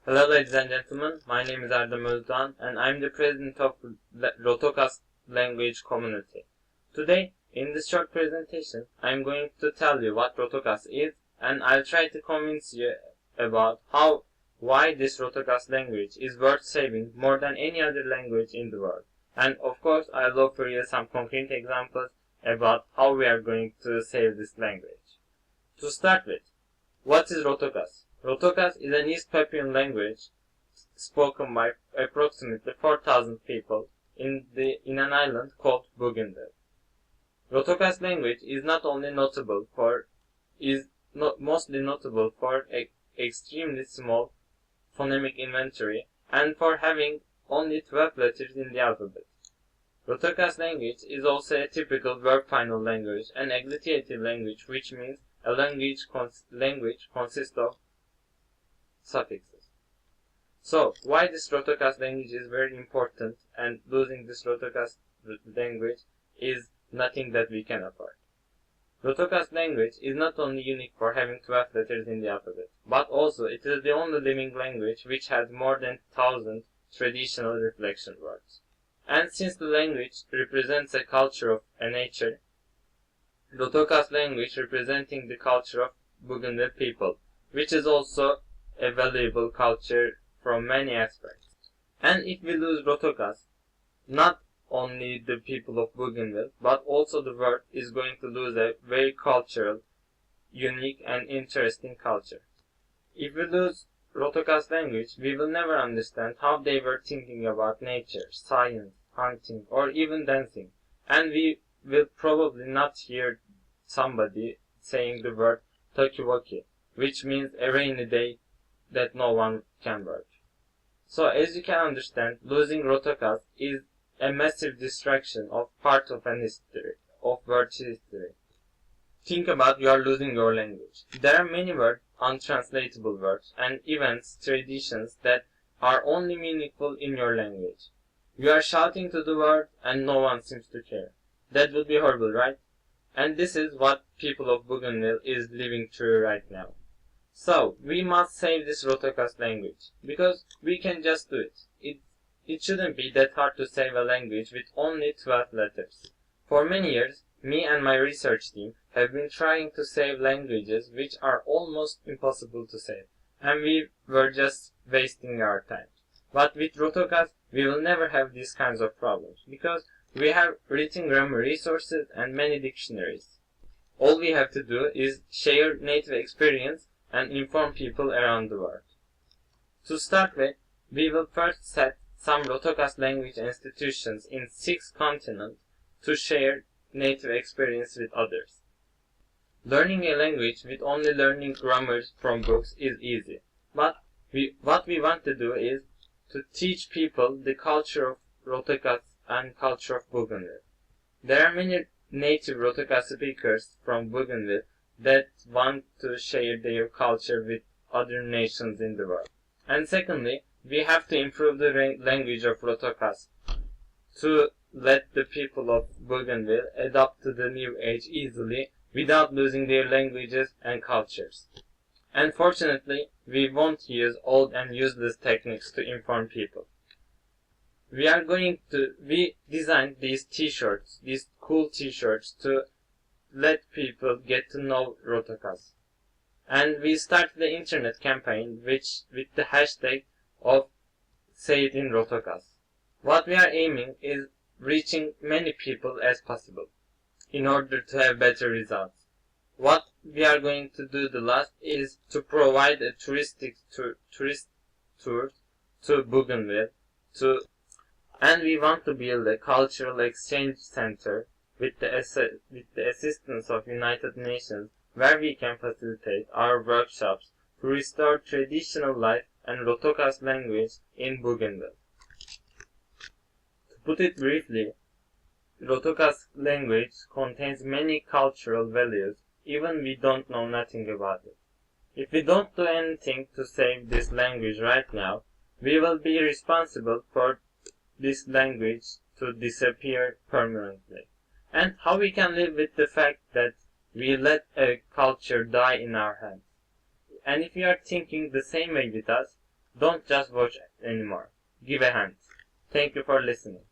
Hello ladies and gentlemen, my name is Erdem Özdoğan and I'm the president of Rotokas language community. Today, in this short presentation, I'm going to tell you what Rotokas is and I'll try to convince you about why this Rotokas language is worth saving more than any other language in the world. And of course, I'll offer you some concrete examples about how we are going to save this language. To start with, what is Rotokas? Rotokas is an East Papuan language spoken by approximately 4,000 people in an island called Bougainville. Rotokas language is mostly notable for extremely small phonemic inventory and for having only 12 letters in the alphabet. Rotokas language is also a typical verb-final language, an agglutinative language, which means a language consists of suffixes. So, why this Rotokas language is very important, and losing this Rotokas language is nothing that we can afford. Rotokas language is not only unique for having 12 letters in the alphabet, but also it is the only living language which has more than 1,000 traditional reflection words. And since the language represents a culture of a nature, Rotokas language representing the culture of Bougainville people, which is also a valuable culture from many aspects. And if we lose Rotokas, not only the people of Bougainville, but also the world is going to lose a very cultural, unique and interesting culture. If we lose Rotokas language, we will never understand how they were thinking about nature, science, hunting, or even dancing. And we will probably not hear somebody saying the word Tokiwoki, which means a rainy day that no one can work. So as you can understand, losing Rotokas is a massive distraction of part of an history, of world history. Think about you are losing your language. There are many words, untranslatable words, and events, traditions that are only meaningful in your language. You are shouting to the world and no one seems to care. That would be horrible, right? And this is what people of Bougainville is living through right now. So, we must save this Rotokas language, because we can just do it. It shouldn't be that hard to save a language with only 12 letters. For many years, me and my research team have been trying to save languages which are almost impossible to save, and we were just wasting our time. But with Rotokas, we will never have these kinds of problems, because we have written grammar resources and many dictionaries. All we have to do is share native experience and inform people around the world. To start with, we will first set some Rotokas language institutions in 6 continents to share native experience with others. Learning a language with only learning grammars from books is easy, but what we want to do is to teach people the culture of Rotokas and culture of Bougainville. There are many native Rotokas speakers from Bougainville that want to share their culture with other nations in the world. And secondly, we have to improve the language of Rotokas to let the people of Bougainville adapt to the new age easily without losing their languages and cultures. Unfortunately, we won't use old and useless techniques to inform people. We designed these t-shirts, these cool t-shirts to let people get to know Rotokas. And we started the internet campaign with the hashtag of Say It in Rotokas. What we are aiming is reaching many people as possible in order to have better results. What we are going to do the last is to provide a tourist tour to Bougainville and we want to build a cultural exchange center with the assistance of United Nations where we can facilitate our workshops to restore traditional life and Rotokas language in Bougainville. To put it briefly, Rotokas language contains many cultural values, even we don't know nothing about it. If we don't do anything to save this language right now, we will be responsible for this language to disappear permanently. And how we can live with the fact that we let a culture die in our hands. And if you are thinking the same way with us, Don't just watch anymore. Give a hand. Thank you for listening.